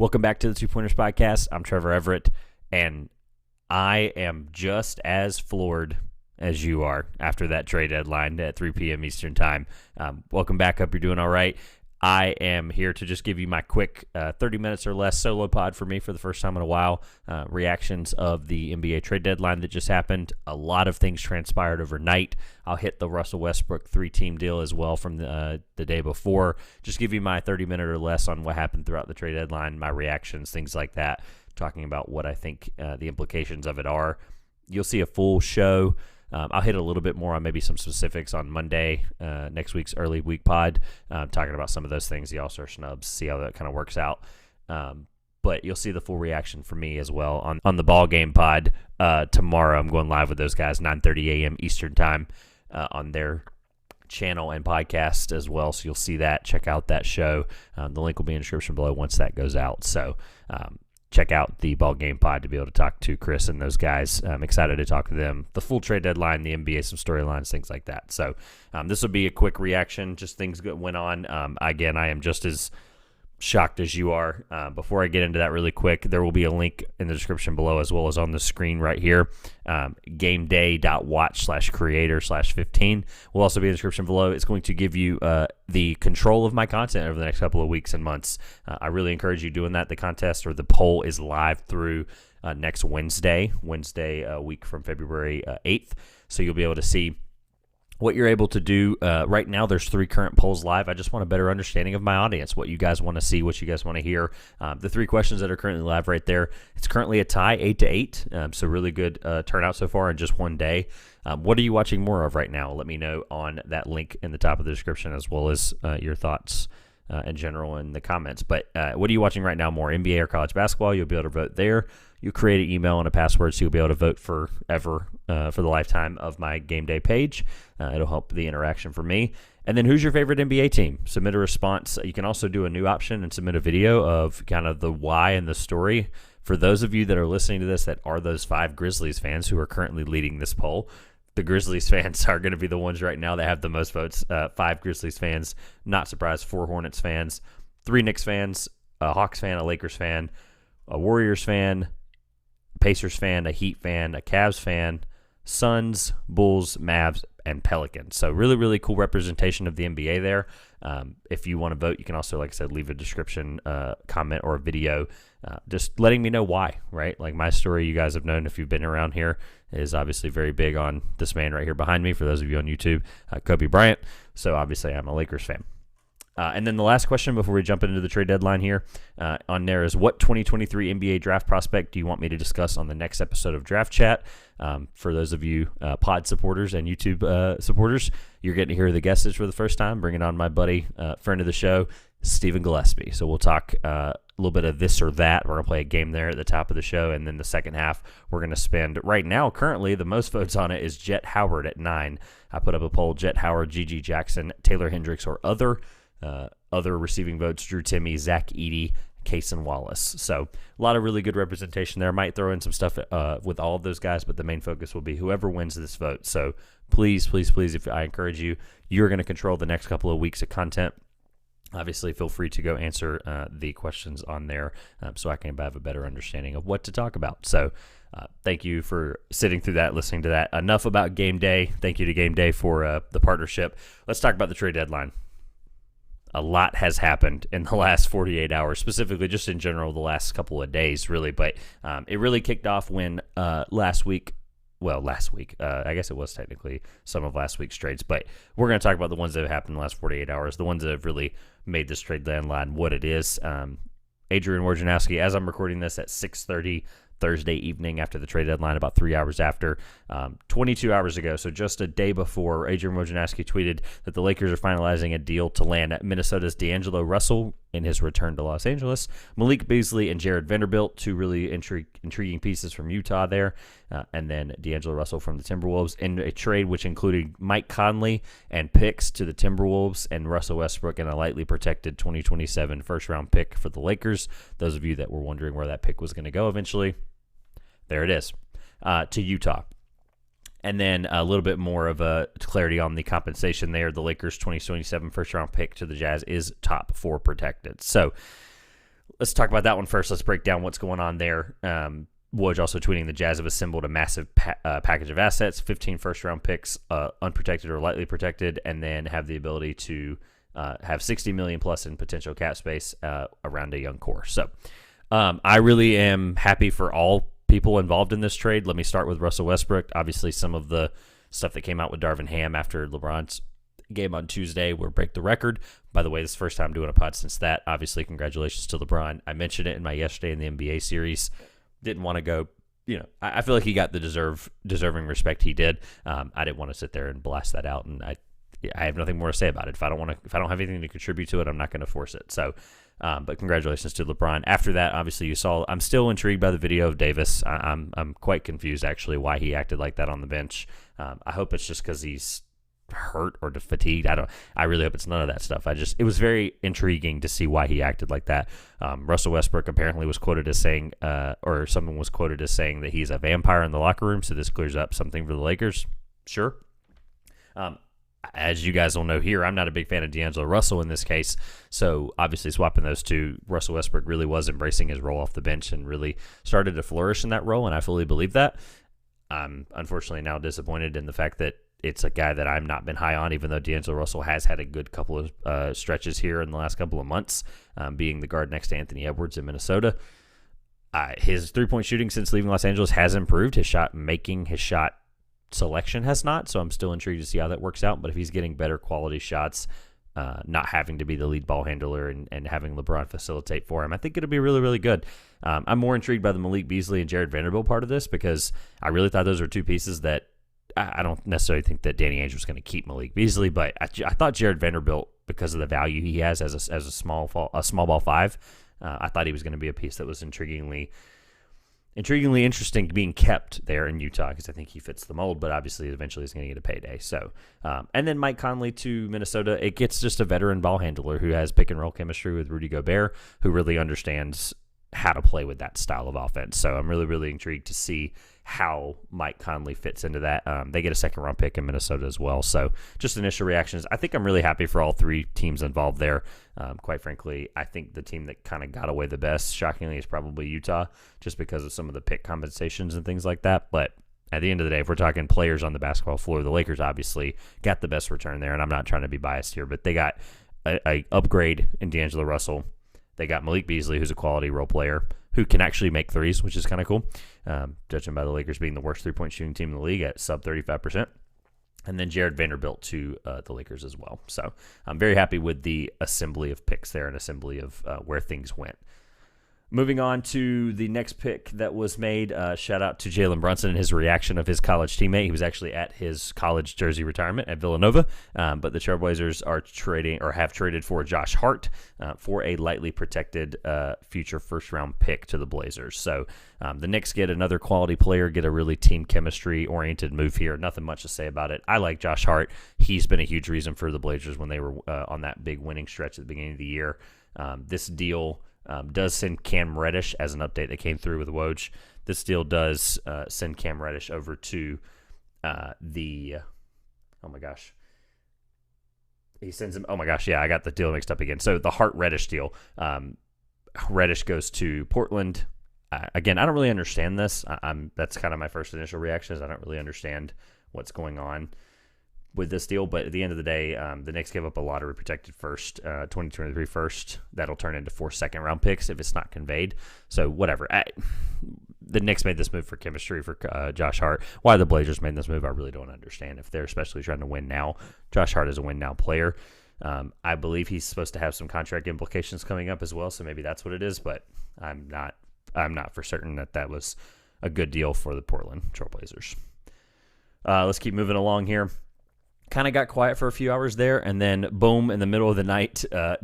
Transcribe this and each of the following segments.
Welcome back to the Two Pointers Podcast. I'm Trevor Everett, and I am just as floored as you are after that trade deadline at 3 p.m. Eastern Time. Welcome back. Hope you're doing all right. I am here to just give you my quick 30 minutes or less solo pod for me for the first time in a while. Reactions of the NBA trade deadline that just happened. A lot of things transpired overnight. I'll hit the Russell Westbrook 3-team deal as well from the day before. Just give you my 30-minute or less on what happened throughout the trade deadline, my reactions, things like that, talking about what I think the implications of it are. You'll see a full show. I'll hit a little bit more on maybe some specifics on Monday, next week's early week pod, talking about some of those things, the All-Star snubs, see how that kind of works out. But you'll see the full reaction from me as well on the ball game pod tomorrow. I'm going live with those guys, 9:30 a.m. Eastern time on their channel and podcast as well. So you'll see that. Check out that show. The link will be in the description below once that goes out. So check out the ball game pod to be able to talk to Chris and those guys. I'm excited to talk to them. The full trade deadline, the NBA, some storylines, things like that. So this will be a quick reaction, just things that went on. Again, I am just as shocked as you are. Before I get into that really quick, there will be a link in the description below as well as on the screen right here. gameday.watch/creator/15 will also be in the description below. It's going to give you the control of my content over the next couple of weeks and months. I really encourage you doing that. The contest or the poll is live through next Wednesday, a week from February 8th. So you'll be able to see what you're able to do. Right now, there's 3 current polls live. I just want a better understanding of my audience, what you guys want to see, what you guys want to hear. The 3 questions that are currently live right there, it's currently a tie, 8-8, so really good turnout so far in just one day. What are you watching more of right now? Let me know on that link in the top of the description, as well as your thoughts in general in the comments. But what are you watching right now more, NBA or college basketball? You'll be able to vote there. You create an email and a password, so you'll be able to vote forever for the lifetime of my game day page. It'll help the interaction for me. And then who's your favorite NBA team? Submit a response. You can also do a new option and submit a video of kind of the why and the story. For those of you that are listening to this that are those 5 Grizzlies fans who are currently leading this poll, the Grizzlies fans are going to be the ones right now that have the most votes. 5 Grizzlies fans, not surprised. 4 Hornets fans, 3 Knicks fans, a Hawks fan, a Lakers fan, a Warriors fan, Pacers fan, a Heat fan, a Cavs fan, Suns, Bulls, Mavs, and Pelicans. So really, really cool representation of the NBA there. If you want to vote, you can also, like I said, leave a description, comment, or a video just letting me know why, right? Like my story, you guys have known if you've been around here, is obviously very big on this man right here behind me, for those of you on YouTube, Kobe Bryant. So obviously I'm a Lakers fan. And then the last question before we jump into the trade deadline here on there is, what 2023 NBA draft prospect do you want me to discuss on the next episode of Draft Chat? For those of you pod supporters and YouTube supporters, you're getting to hear the guesses for the first time, bringing on my buddy, friend of the show, Stephen Gillespie. So we'll talk a little bit of this or that. We're going to play a game there at the top of the show, and then the second half we're going to spend, right now, currently, the most votes on it is Jet Howard at 9. I put up a poll, Jet Howard, Gigi Jackson, Taylor Hendricks, or other receiving votes, Drew Timme, Zach Edey, Cason Wallace. So a lot of really good representation there. I might throw in some stuff with all of those guys, but the main focus will be whoever wins this vote. So please, please, please, if I encourage you, you're going to control the next couple of weeks of content. Obviously, feel free to go answer the questions on there so I can have a better understanding of what to talk about. So thank you for sitting through that, listening to that. Enough about Game Day. Thank you to Game Day for the partnership. Let's talk about the trade deadline. A lot has happened in the last 48 hours, specifically just in general the last couple of days, really. But it really kicked off when last week, I guess it was technically some of last week's trades. But we're going to talk about the ones that have happened in the last 48 hours, the ones that have really made this trade deadline what it is. Adrian Wojnarowski, as I'm recording this at 6:30 Thursday evening after the trade deadline, about 3 hours after, 22 hours ago, so just a day before, Adrian Wojnarowski tweeted that the Lakers are finalizing a deal to land Minnesota's D'Angelo Russell in his return to Los Angeles, Malik Beasley and Jared Vanderbilt, 2 really intriguing pieces from Utah there, and then D'Angelo Russell from the Timberwolves in a trade which included Mike Conley and picks to the Timberwolves and Russell Westbrook and a lightly protected 2027 first-round pick for the Lakers. Those of you that were wondering where that pick was going to go eventually, there it is, to Utah. And then a little bit more of a clarity on the compensation there. The Lakers' 2027 first-round pick to the Jazz is top 4 protected. So let's talk about that one first. Let's break down what's going on there. Woj also tweeting the Jazz have assembled a massive package of assets, 15 first-round picks, unprotected or lightly protected, and then have the ability to have $60 million plus in potential cap space around a young core. So I really am happy for all people involved in this trade. Let me start with Russell Westbrook. Obviously, some of the stuff that came out with Darvin Ham after LeBron's game on Tuesday will break the record. By the way, this is the first time doing a pod since that. Obviously, congratulations to LeBron. I mentioned it in my Yesterday in the NBA series. Didn't want to go, I feel like he got the deserving respect he did. I didn't want to sit there and blast that out, and I have nothing more to say about it. If I don't have anything to contribute to it, I'm not going to force it. So, but congratulations to LeBron. After that, obviously, you saw. I'm still intrigued by the video of Davis. I'm quite confused actually why he acted like that on the bench. I hope it's just because he's hurt or fatigued. I really hope it's none of that stuff. It was very intriguing to see why he acted like that. Russell Westbrook apparently was quoted as saying, or someone was quoted as saying that he's a vampire in the locker room. So this clears up something for the Lakers. Sure. As you guys will know here, I'm not a big fan of D'Angelo Russell in this case. So obviously swapping those two, Russell Westbrook really was embracing his role off the bench and really started to flourish in that role. And I fully believe that. I'm unfortunately now disappointed in the fact that it's a guy that I've not been high on, even though D'Angelo Russell has had a good couple of stretches here in the last couple of months, being the guard next to Anthony Edwards in Minnesota. His three-point shooting since leaving Los Angeles has improved. His shot selection has not, so I'm still intrigued to see how that works out. But if he's getting better quality shots, not having to be the lead ball handler and having LeBron facilitate for him, I think it'll be really, really good. I'm more intrigued by the Malik Beasley and Jared Vanderbilt part of this because I really thought those were two pieces that I don't necessarily think that Danny Ainge was going to keep Malik Beasley, but I thought Jared Vanderbilt, because of the value he has as a small ball five, I thought he was going to be a piece that was intriguingly interesting being kept there in Utah because I think he fits the mold, but obviously eventually he's going to get a payday. So, and then Mike Conley to Minnesota, it gets just a veteran ball handler who has pick and roll chemistry with Rudy Gobert, who really understands how to play with that style of offense. So I'm really, really intrigued to see how Mike Conley fits into that. They get a second-round pick in Minnesota as well. So just initial reactions. I think I'm really happy for all three teams involved there. Quite frankly, I think the team that kind of got away the best, shockingly, is probably Utah, just because of some of the pick compensations and things like that. But at the end of the day, if we're talking players on the basketball floor, the Lakers obviously got the best return there, and I'm not trying to be biased here, but they got a upgrade in D'Angelo Russell. They got Malik Beasley, who's a quality role player, who can actually make threes, which is kind of cool, judging by the Lakers being the worst three-point shooting team in the league at sub 35%. And then Jared Vanderbilt to the Lakers as well. So I'm very happy with the assembly of picks there and assembly of where things went. Moving on to the next pick that was made, shout out to Jalen Brunson and his reaction of his college teammate. He was actually at his college jersey retirement at Villanova, but the Trailblazers are trading or have traded for Josh Hart for a lightly protected future first-round pick to the Blazers. So the Knicks get another quality player, get a really team chemistry-oriented move here. Nothing much to say about it. I like Josh Hart. He's been a huge reason for the Blazers when they were on that big winning stretch at the beginning of the year. This deal does send Cam Reddish as an update that came through with Woj. This deal does send Cam Reddish over to oh my gosh. He sends him, oh my gosh, yeah, I got the deal mixed up again. So the Hart Reddish deal, Reddish goes to Portland. Again, I don't really understand this. That's kind of my first initial reaction is I don't really understand what's going on with this deal, but at the end of the day, the Knicks give up a lottery protected first, 2023 first. That'll turn into 4 second-round picks if it's not conveyed. So whatever. The Knicks made this move for chemistry for Josh Hart. Why the Blazers made this move, I really don't understand. If they're especially trying to win now, Josh Hart is a win-now player. I believe he's supposed to have some contract implications coming up as well, so maybe that's what it is, but I'm not for certain that was a good deal for the Portland Trailblazers. Let's keep moving along here. Kind of got quiet for a few hours there, and then boom, in the middle of the night, I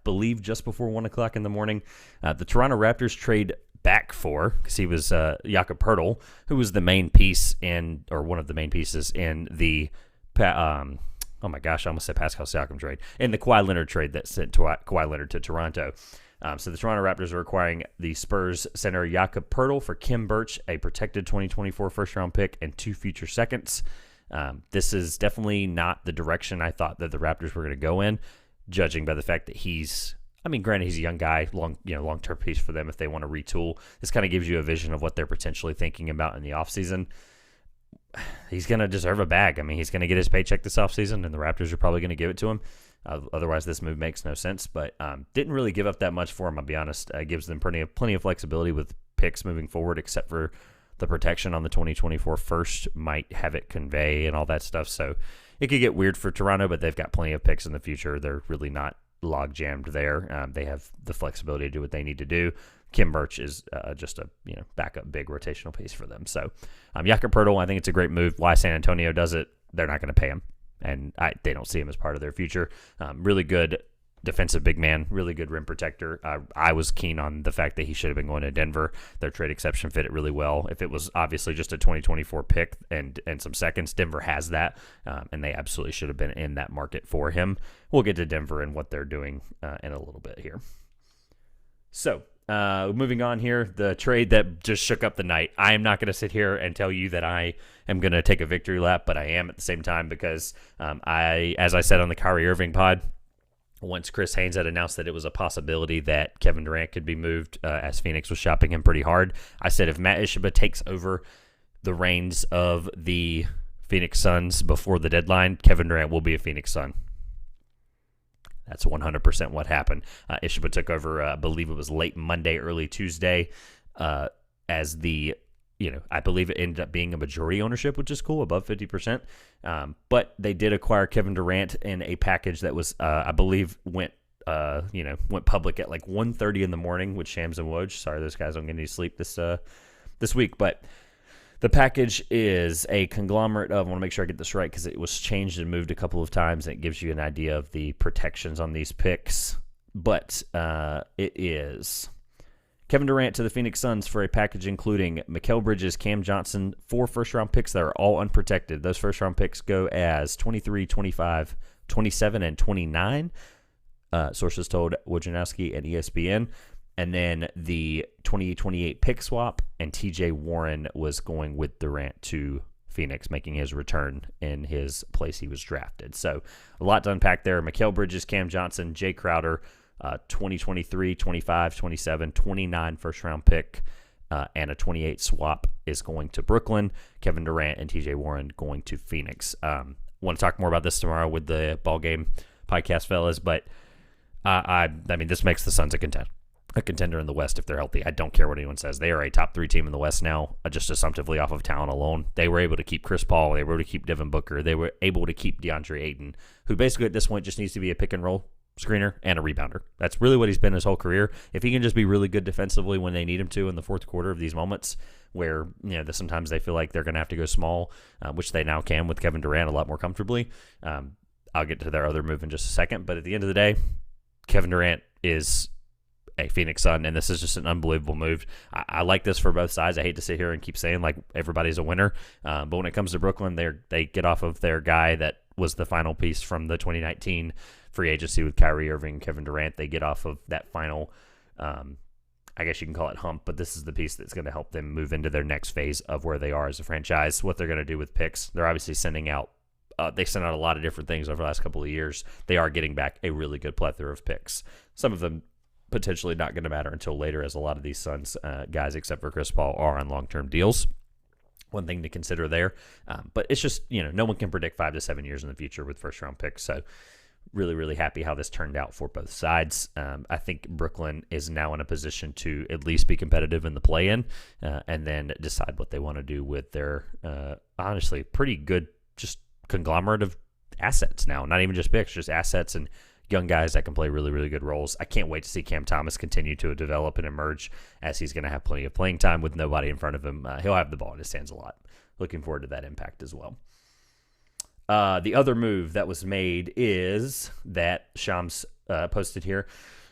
believe just before 1 o'clock in the morning, the Toronto Raptors trade back for, because he was Jakob Poeltl, who was the main piece one of the main pieces in the oh my gosh, I almost said Pascal Siakam trade, in the Kawhi Leonard trade that sent Kawhi Leonard to Toronto. So the Toronto Raptors are acquiring the Spurs center Jakob Poeltl for Khem Birch, a protected 2024 first-round pick, and 2 future seconds. This is definitely not the direction I thought that the Raptors were going to go in, judging by the fact that he's I mean, granted, he's a young guy, long-term piece for them if they want to retool. This kind of gives you a vision of what they're potentially thinking about in the offseason. He's going to deserve a bag. I mean, he's going to get his paycheck this offseason, and the Raptors are probably going to give it to him. Otherwise, this move makes no sense. But didn't really give up that much for him, I'll be honest. Gives them plenty of flexibility with picks moving forward, except for the protection on the 2024 first might have it convey and all that stuff. So it could get weird for Toronto, but they've got plenty of picks in the future. They're really not log jammed there. They have the flexibility to do what they need to do. Kim Birch is just a backup big rotational piece for them. So Jakob Poeltl, I think it's a great move. Why San Antonio does it, they're not going to pay him, and they don't see him as part of their future. Really good defensive big man, really good rim protector. I was keen on the fact that he should have been going to Denver. Their trade exception fit it really well. If it was obviously just a 2024 pick and some seconds, Denver has that, and they absolutely should have been in that market for him. We'll get to Denver and what they're doing in a little bit here. So moving on here, the trade that just shook up the night. I am not going to sit here and tell you that I am going to take a victory lap, but I am at the same time because as I said on the Kyrie Irving pod, once Chris Haynes had announced that it was a possibility that Kevin Durant could be moved as Phoenix was shopping him pretty hard, I said if Matt Ishbia takes over the reins of the Phoenix Suns before the deadline, Kevin Durant will be a Phoenix Sun. That's 100% what happened. Ishbia took over, I believe it was late Monday, early Tuesday, as I believe it ended up being a majority ownership, which is cool, above 50%. But they did acquire Kevin Durant in a package that was, I believe, went public at like 1:30 in the morning with Shams and Woj. Sorry, those guys don't get any sleep this week, but the package is a conglomerate of, I want to make sure I get this right because it was changed and moved a couple of times, and it gives you an idea of the protections on these picks. But it is Kevin Durant to the Phoenix Suns for a package including Mikal Bridges, Cam Johnson, 4 first-round picks that are all unprotected. Those first-round picks go as 23, 25, 27, and 29. Sources told Wojnarowski and ESPN. And then the 2028 pick swap, and TJ Warren was going with Durant to Phoenix, making his return in his place he was drafted. So a lot to unpack there. Mikal Bridges, Cam Johnson, Jay Crowder, 2023, 25, 27, 29 first-round pick, and a 28 swap is going to Brooklyn. Kevin Durant and TJ Warren going to Phoenix. Want to talk more about this tomorrow with the Ball Game podcast, fellas, but I mean, this makes the Suns a contender in the West if they're healthy. I don't care what anyone says. They are a top 3 team in the West now, just assumptively off of talent alone. They were able to keep Chris Paul. They were able to keep Devin Booker. They were able to keep DeAndre Ayton, who basically at this point just needs to be a pick-and-roll screener and a rebounder. That's really what he's been his whole career. If he can just be really good defensively when they need him to in the fourth quarter of these moments where sometimes they feel like they're going to have to go small, which they now can with Kevin Durant a lot more comfortably. I'll get to their other move in just a second, but at the end of the day, Kevin Durant is a Phoenix Sun, and this is just an unbelievable move. I like this for both sides. I hate to sit here and keep saying like everybody's a winner, but when it comes to Brooklyn, they get off of their guy that was the final piece from the 2019 free agency with Kyrie Irving, Kevin Durant. They get off of that final, I guess you can call it hump, but this is the piece that's going to help them move into their next phase of where they are as a franchise, what they're going to do with picks. They're obviously sending out they sent out a lot of different things over the last couple of years. They are getting back a really good plethora of picks. Some of them potentially not going to matter until later, as a lot of these Suns guys, except for Chris Paul, are on long-term deals. One thing to consider there. But it's just, no one can predict 5 to 7 years in the future with first-round picks. So really, really happy how this turned out for both sides. I think Brooklyn is now in a position to at least be competitive in the play-in and then decide what they want to do with their, honestly, pretty good just conglomerate of assets now. Not even just picks, just assets and young guys that can play really, really good roles. I can't wait to see Cam Thomas continue to develop and emerge, as he's going to have plenty of playing time with nobody in front of him. He'll have the ball in his hands a lot. Looking forward to that impact as well. The other move that was made is that Shams posted here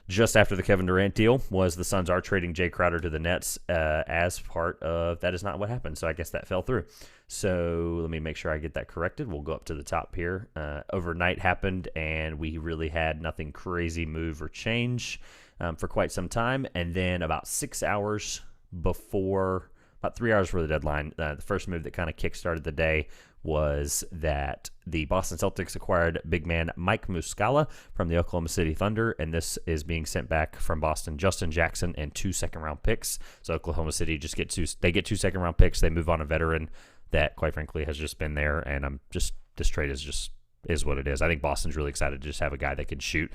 just after the Kevin Durant deal was the Suns are trading Jay Crowder to the Nets as part of that is not what happened. So I guess that fell through. So let me make sure I get that corrected. We'll go up to the top here. Overnight happened, and we really had nothing crazy move or change for quite some time. And then about 6 hours before about 3 hours before the deadline, the first move that kind of kickstarted the day was that the Boston Celtics acquired big man Mike Muscala from the Oklahoma City Thunder, and this is being sent back from Boston, Justin Jackson, and 2 second-round picks. So Oklahoma City just get 2 second-round picks. They move on a veteran that, quite frankly, has just been there, and this trade is what it is. I think Boston's really excited to just have a guy that can shoot.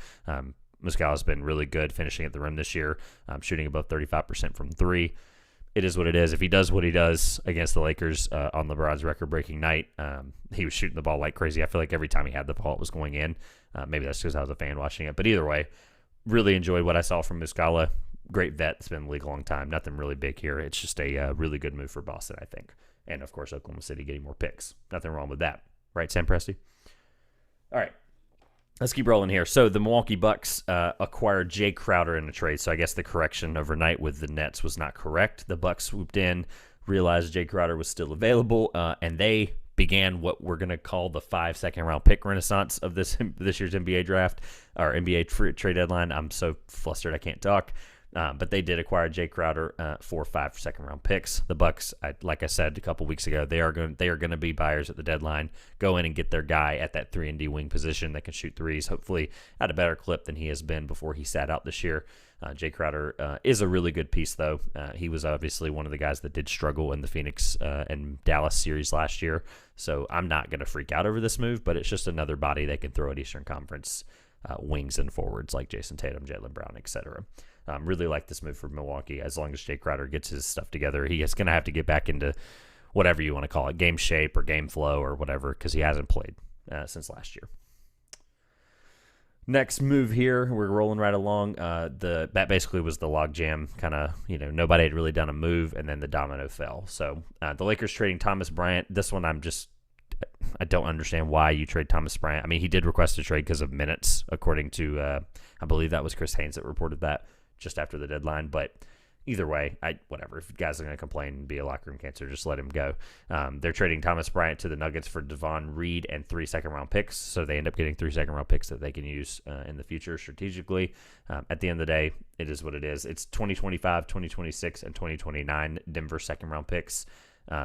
Muscala's been really good finishing at the rim this year, shooting above 35% from 3. It is what it is. If he does what he does against the Lakers on LeBron's record-breaking night, he was shooting the ball like crazy. I feel like every time he had the ball, it was going in. Maybe that's because I was a fan watching it. But either way, really enjoyed what I saw from Muscala. Great vet. It's been in the league a long time. Nothing really big here. It's just a really good move for Boston, I think. And, of course, Oklahoma City getting more picks. Nothing wrong with that. Right, Sam Presti? All right. Let's keep rolling here. So the Milwaukee Bucks acquired Jay Crowder in a trade. So I guess the correction overnight with the Nets was not correct. The Bucks swooped in, realized Jay Crowder was still available, and they began what we're going to call the 5 second-round pick renaissance of this year's NBA draft or NBA trade deadline. I'm so flustered I can't talk. But they did acquire Jay Crowder for 5 second-round picks. The Bucks, like I said a couple weeks ago, they are going to be buyers at the deadline. Go in and get their guy at that 3-and-D wing position that can shoot threes, hopefully at a better clip than he has been before he sat out this year. Jay Crowder is a really good piece, though. He was obviously one of the guys that did struggle in the Phoenix and Dallas series last year. So I'm not going to freak out over this move, but it's just another body they can throw at Eastern Conference wings and forwards like Jason Tatum, Jaylen Brown, etc. Really like this move for Milwaukee. As long as Jay Crowder gets his stuff together, he is going to have to get back into whatever you want to call it, game shape or game flow or whatever, because he hasn't played since last year. Next move here, we're rolling right along. That basically was the logjam, kind of, nobody had really done a move, and then the domino fell. So the Lakers trading Thomas Bryant. This one I don't understand why you trade Thomas Bryant. I mean, he did request a trade because of minutes, according to, I believe that was Chris Haynes that reported that just after the deadline. But either way, whatever. If guys are going to complain and be a locker room cancer, just let him go. They're trading Thomas Bryant to the Nuggets for Devon Reed and 3 second-round picks. So they end up getting 3 second-round picks that they can use in the future strategically. At the end of the day, it is what it is. It's 2025, 2026, and 2029 Denver second-round picks,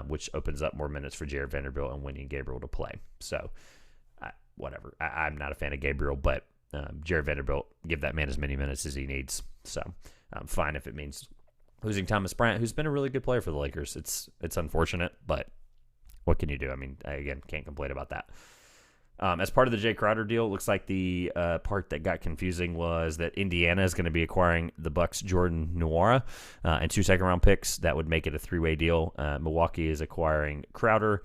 which opens up more minutes for Jared Vanderbilt and Wendy and Gabriel to play. So whatever. I'm not a fan of Gabriel, but Jared Vanderbilt, give that man as many minutes as he needs. So fine if it means losing Thomas Bryant, who's been a really good player for the Lakers. It's unfortunate, but what can you do? I mean, I, again, can't complain about that. As part of the Jay Crowder deal, it looks like the part that got confusing was that Indiana is going to be acquiring the Bucks' Jordan Nwora and 2 second-round picks. That would make it a 3-way deal. Milwaukee is acquiring Crowder.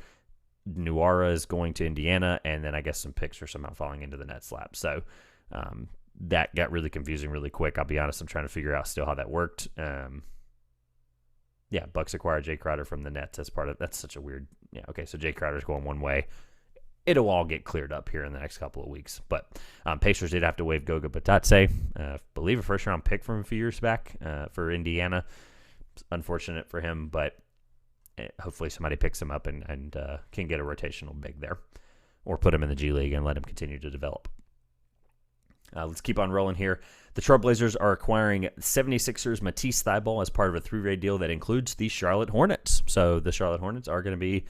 Nwora is going to Indiana, and then I guess some picks are somehow falling into the Nets' lap. So that got really confusing really quick. I'll be honest, I'm trying to figure out still how that worked. Bucks acquired Jay Crowder from the Nets as part of that's such a weird. Yeah, okay, so Jay Crowder's going one way. It'll all get cleared up here in the next couple of weeks. But Pacers did have to waive Goga Batatse, I believe a first-round pick from a few years back for Indiana. It's unfortunate for him, but hopefully somebody picks him up and can get a rotational big there, or put him in the G League and let him continue to develop. Let's keep on rolling here. The Trailblazers are acquiring 76ers Matisse Thybulle as part of a 3-way deal that includes the Charlotte Hornets. So the Charlotte Hornets are going to be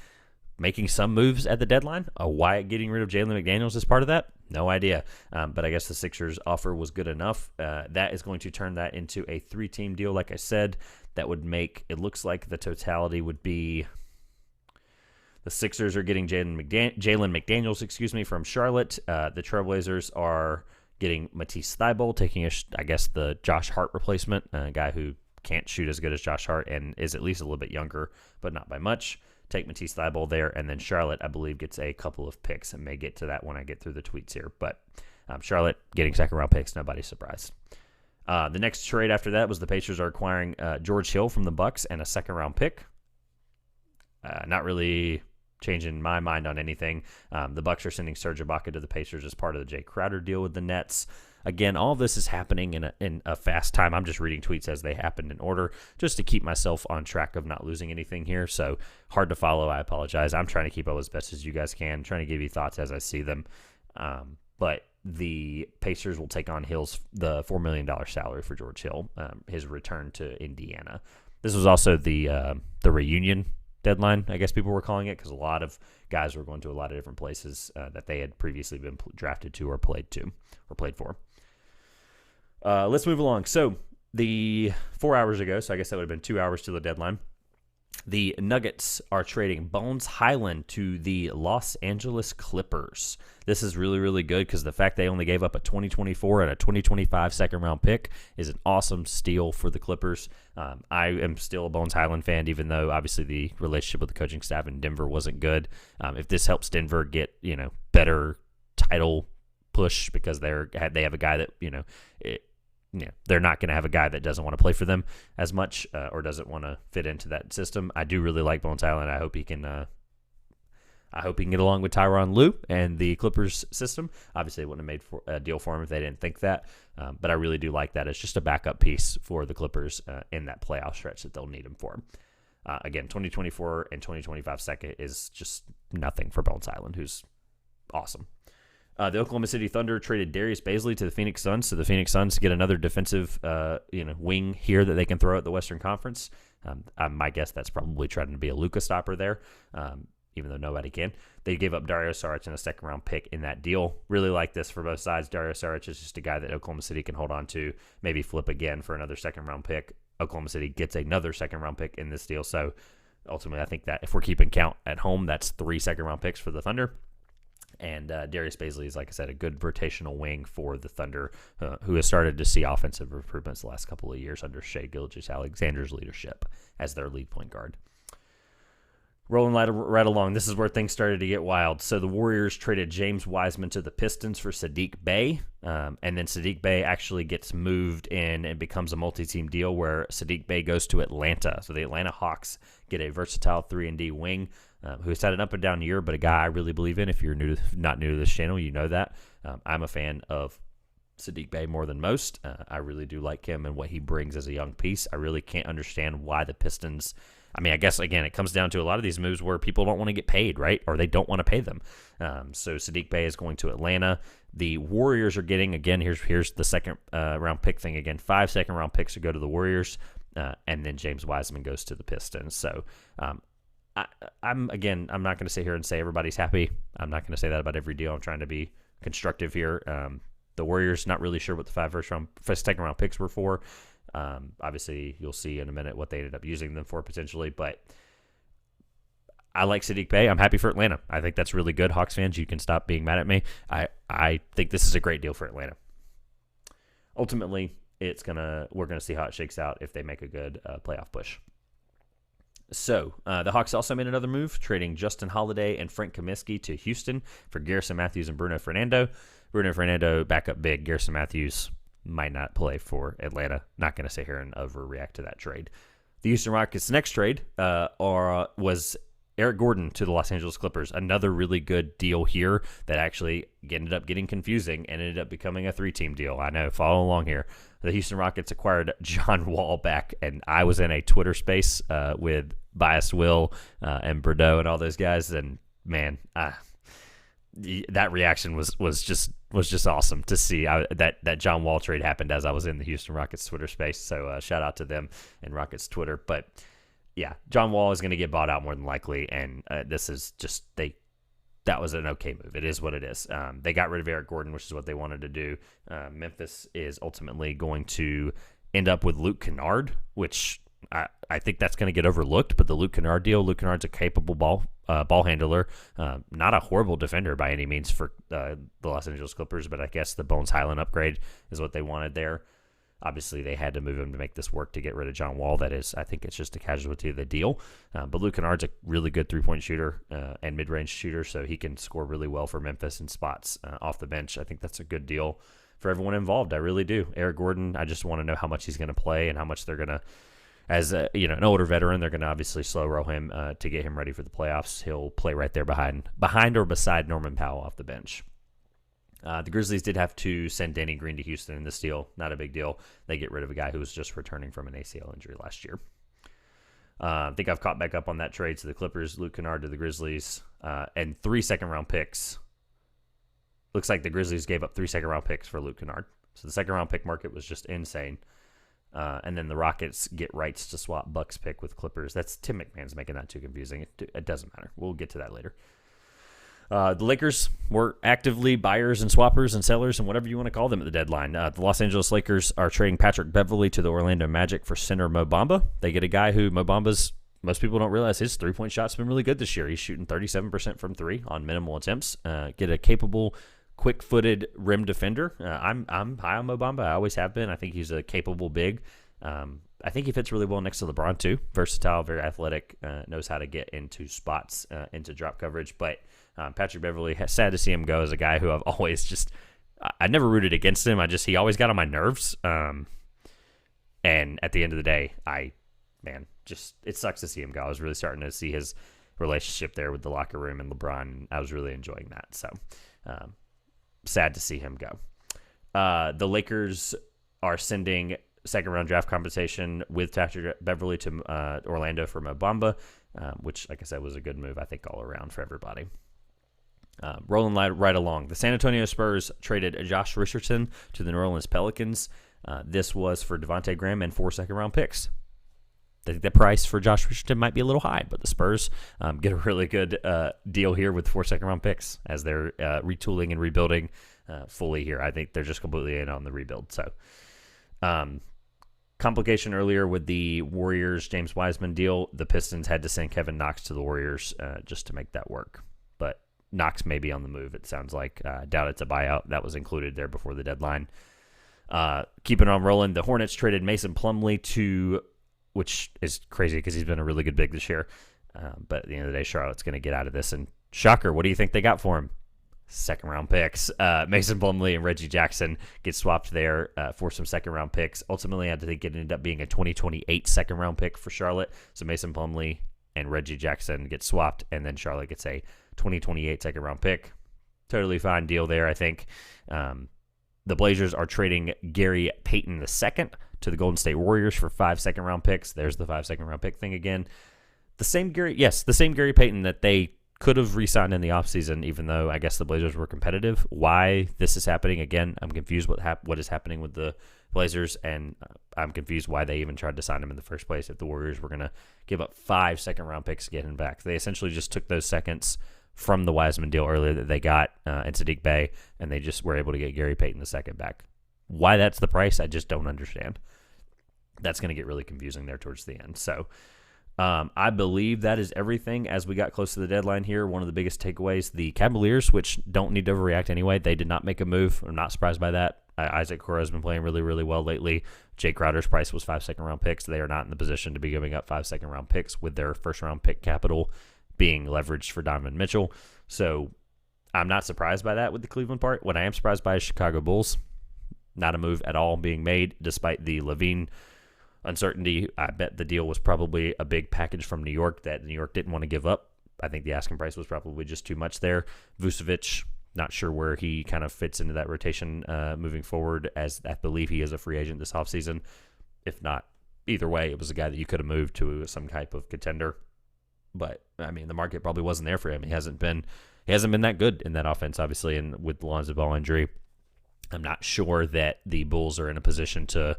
making some moves at the deadline. Why getting rid of Jalen McDaniels as part of that? No idea. But I guess the Sixers offer was good enough. That is going to turn that into a 3-team deal. Like I said, that would make, it looks like the totality would be the Sixers are getting Jalen McDaniels, from Charlotte. The Trailblazers are getting Matisse Thybulle, taking, I guess, the Josh Hart replacement, a guy who can't shoot as good as Josh Hart and is at least a little bit younger, but not by much. Take Matisse Thybulle there, and then Charlotte, I believe, gets a couple of picks, and may get to that when I get through the tweets here. But Charlotte getting second-round picks, nobody's surprised. The next trade after that was the Pacers are acquiring George Hill from the Bucks and a second-round pick. Not really changing my mind on anything. The Bucks are sending Serge Ibaka to the Pacers as part of the Jay Crowder deal with the Nets. Again, all of this is happening in a fast time. I'm just reading tweets as they happened in order, just to keep myself on track of not losing anything here. So hard to follow. I apologize. I'm trying to keep up as best as you guys can, trying to give you thoughts as I see them. But the Pacers will take on the $4 million salary for George Hill, his return to Indiana. This was also the reunion deadline, I guess people were calling it, because a lot of guys were going to a lot of different places that they had previously been drafted to or played for. Let's move along. So the 4 hours ago, so I guess that would have been 2 hours to the deadline, the Nuggets are trading Bones Highland to the Los Angeles Clippers. This is really, really good because the fact they only gave up a 2024 and a 2025 second-round pick is an awesome steal for the Clippers. I am still a Bones Highland fan, even though obviously the relationship with the coaching staff in Denver wasn't good. If this helps Denver get better title push because they have a guy that they're not going to have a guy that doesn't want to play for them as much or doesn't want to fit into that system. I do really like Bones Highland. I hope he can get along with Tyronn Lue and the Clippers system. Obviously, they wouldn't have made a deal for him if they didn't think that. But I really do like that as just a backup piece for the Clippers in that playoff stretch that they'll need him for. Again, 2024 and 2025 second is just nothing for Bones Highland, who's awesome. The Oklahoma City Thunder traded Darius Bazley to the Phoenix Suns, so the Phoenix Suns get another defensive, wing here that they can throw at the Western Conference. My guess that's probably trying to be a Luka stopper there, even though nobody can. They gave up Dario Saric and a second-round pick in that deal. Really like this for both sides. Dario Saric is just a guy that Oklahoma City can hold on to, maybe flip again for another second-round pick. Oklahoma City gets another second-round pick in this deal, so ultimately I think that if we're keeping count at home, that's 3 second-round picks for the Thunder. And Darius Bazley is, like I said, a good rotational wing for the Thunder, who has started to see offensive improvements the last couple of years under Shai Gilgeous-Alexander's leadership as their lead point guard. Rolling right along, this is where things started to get wild. So the Warriors traded James Wiseman to the Pistons for Saddiq Bey, and then Saddiq Bey actually gets moved in and becomes a multi-team deal where Saddiq Bey goes to Atlanta. So the Atlanta Hawks get a versatile 3-and-D wing who has had an up-and-down year, but a guy I really believe in. If you're not new to this channel, you know that. I'm a fan of Saddiq Bey more than most. I really do like him and what he brings as a young piece. I really can't understand why the Pistons... I guess, again, it comes down to a lot of these moves where people don't want to get paid, right? Or they don't want to pay them. So Saddiq Bey is going to Atlanta. The Warriors are getting, again, here's the second round pick thing again. 5 second-round picks to go to the Warriors, and then James Wiseman goes to the Pistons. So I'm not going to sit here and say everybody's happy. I'm not going to say that about every deal. I'm trying to be constructive here. The Warriors, not really sure what the 5 second-round picks were for. Obviously, you'll see in a minute what they ended up using them for potentially, but I like Saddiq Bey. I'm happy for Atlanta. I think that's really good. Hawks fans, you can stop being mad at me. I think this is a great deal for Atlanta. Ultimately, we're gonna see how it shakes out if they make a good playoff push. So the Hawks also made another move, trading Justin Holiday and Frank Kaminsky to Houston for Garrison Matthews and Bruno Fernando. Bruno Fernando back up big. Garrison Matthews might not play for Atlanta. Not going to sit here and overreact to that trade. The Houston Rockets' next trade was Eric Gordon to the Los Angeles Clippers. Another really good deal here that actually ended up getting confusing and ended up becoming a 3-team deal. I know, follow along here. The Houston Rockets acquired John Wall back, and I was in a Twitter space with Biased Will and Bordeaux and all those guys, and man, that reaction was just awesome to see. That John Wall trade happened as I was in the Houston Rockets Twitter space, so shout out to them and Rockets Twitter. But yeah, John Wall is going to get bought out more than likely, and this is just that was an okay move. It is what it is. They got rid of Eric Gordon, which is what they wanted to do. Memphis is ultimately going to end up with Luke Kennard, which I think that's going to get overlooked, but the Luke Kennard deal, Luke Kennard's a capable ball handler, not a horrible defender by any means for the Los Angeles Clippers, but I guess the Bones Highland upgrade is what they wanted there. Obviously, they had to move him to make this work to get rid of John Wall. That is, I think it's just a casualty of the deal. But Luke Kennard's a really good three-point shooter and mid-range shooter, so he can score really well for Memphis in spots off the bench. I think that's a good deal for everyone involved. I really do. Eric Gordon, I just want to know how much he's going to play and how much they're going to, as an older veteran, they're going to obviously slow roll him to get him ready for the playoffs. He'll play right there behind or beside Norman Powell off the bench. The Grizzlies did have to send Danny Green to Houston in this deal. Not a big deal. They get rid of a guy who was just returning from an ACL injury last year. I think I've caught back up on that trade. So the Clippers, Luke Kennard to the Grizzlies, and 3 second-round picks. Looks like the Grizzlies gave up 3 second-round picks for Luke Kennard. So the second-round pick market was just insane. And then the Rockets get rights to swap Bucks pick with Clippers. That's Tim McMahon's making that too confusing. It doesn't matter. We'll get to that later. The Lakers were actively buyers and swappers and sellers and whatever you want to call them at the deadline. The Los Angeles Lakers are trading Patrick Beverley to the Orlando Magic for center Mo Bamba. They get a guy who most people don't realize his three-point shot's been really good this year. He's shooting 37% from three on minimal attempts. Get a capable, quick-footed rim defender. I'm high on Mo Bamba. I always have been. I think he's a capable big. I think he fits really well next to LeBron too. Versatile, very athletic, knows how to get into spots, into drop coverage. But Patrick Beverley, sad to see him go as a guy who I've always I never rooted against him. He always got on my nerves. And at the end of the day, it sucks to see him go. I was really starting to see his relationship there with the locker room and LeBron. I was really enjoying that. So sad to see him go. The Lakers are sending second-round draft compensation with Patrick Beverley to Orlando for Mo Bamba, which, like I said, was a good move, I think, all around for everybody. Rolling right along. The San Antonio Spurs traded Josh Richardson to the New Orleans Pelicans. This was for Devontae Graham and 4 second-round picks. I think the price for Josh Richardson might be a little high, but the Spurs get a really good deal here with 4 second-round picks as they're retooling and rebuilding fully here. I think they're just completely in on the rebuild. So, complication earlier with the Warriors James Wiseman deal. The Pistons had to send Kevin Knox to the Warriors just to make that work. But Knox may be on the move, it sounds like. Doubt it's a buyout. That was included there before the deadline. Keeping on rolling, the Hornets traded Mason Plumlee to, which is crazy because he's been a really good big this year. But at the end of the day, Charlotte's going to get out of this. And shocker, what do you think they got for him? Second-round picks. Mason Plumlee and Reggie Jackson get swapped there for some second-round picks. Ultimately, I think it ended up being a 2028 second-round pick for Charlotte. So Mason Plumlee and Reggie Jackson get swapped, and then Charlotte gets a 2028 second-round pick. Totally fine deal there, I think. The Blazers are trading Gary Payton II to the Golden State Warriors for 5 second-round picks. There's the 5 second-round pick thing again. The same Gary Payton that they could have re-signed in the offseason, even though I guess the Blazers were competitive. Why this is happening again, I'm confused what is happening with the Blazers, and I'm confused why they even tried to sign him in the first place if the Warriors were going to give up 5 second-round picks to get him back. They essentially just took those seconds from the Wiseman deal earlier that they got in Sadiq Bey, and they just were able to get Gary Payton II back. Why that's the price, I just don't understand. That's going to get really confusing there towards the end. So I believe that is everything as we got close to the deadline here. One of the biggest takeaways, the Cavaliers, which don't need to overreact anyway, they did not make a move. I'm not surprised by that. Isaac Okoro has been playing really, really well lately. Jake Crowder's price was 5 second-round picks. They are not in the position to be giving up 5 second-round picks with their first-round pick capital being leveraged for Donovan Mitchell. So I'm not surprised by that with the Cleveland part. What I am surprised by is Chicago Bulls. Not a move at all being made despite the Levine uncertainty. I bet the deal was probably a big package from New York that New York didn't want to give up. I think the asking price was probably just too much there. Vucevic, not sure where he kind of fits into that rotation moving forward, as I believe he is a free agent this offseason. If not, either way, it was a guy that you could have moved to some type of contender. But, I mean, the market probably wasn't there for him. He hasn't been that good in that offense, obviously, and with the Lonzo Ball injury, I'm not sure that the Bulls are in a position to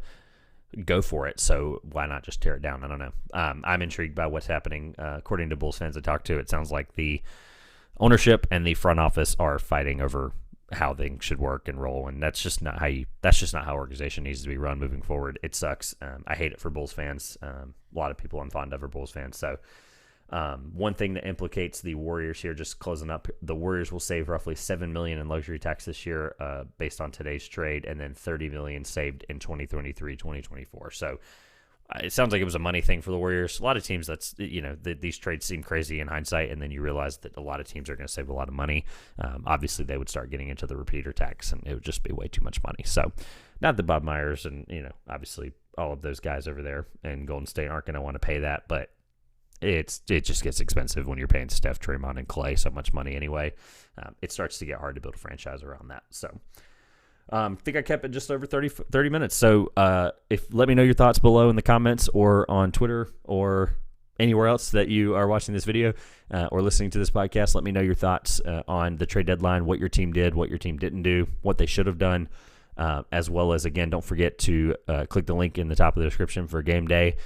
go for it, so why not just tear it down? I don't know. I'm intrigued by what's happening. According to Bulls fans I talked to, it sounds like the ownership and the front office are fighting over how things should work and roll, and that's just not how organization needs to be run moving forward. It sucks. I hate it for Bulls fans. A lot of people I'm fond of are Bulls fans, so one thing that implicates the Warriors here, just closing up, the Warriors will save roughly $7 million in luxury tax this year based on today's trade, and then $30 million saved in 2023-2024. So it sounds like it was a money thing for the Warriors. A lot of teams, these trades seem crazy in hindsight, and then you realize that a lot of teams are going to save a lot of money. Obviously, they would start getting into the repeater tax, and it would just be way too much money. So not that Bob Myers and, obviously all of those guys over there in Golden State aren't going to want to pay that, but it just gets expensive when you're paying Steph, Draymond, and Clay so much money anyway. It starts to get hard to build a franchise around that. So I think I kept it just over 30 minutes. So let me know your thoughts below in the comments or on Twitter or anywhere else that you are watching this video or listening to this podcast. Let me know your thoughts on the trade deadline, what your team did, what your team didn't do, what they should have done. as well as, again, don't forget to click the link in the top of the description for game day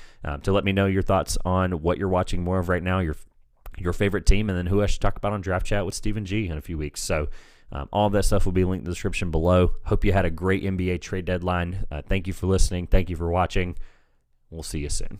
to let me know your thoughts on what you're watching more of right now, your favorite team, and then who I should talk about on Draft Chat with Stephen G in a few weeks. So all of that stuff will be linked in the description below. Hope you had a great NBA trade deadline. Thank you for listening. Thank you for watching. We'll see you soon.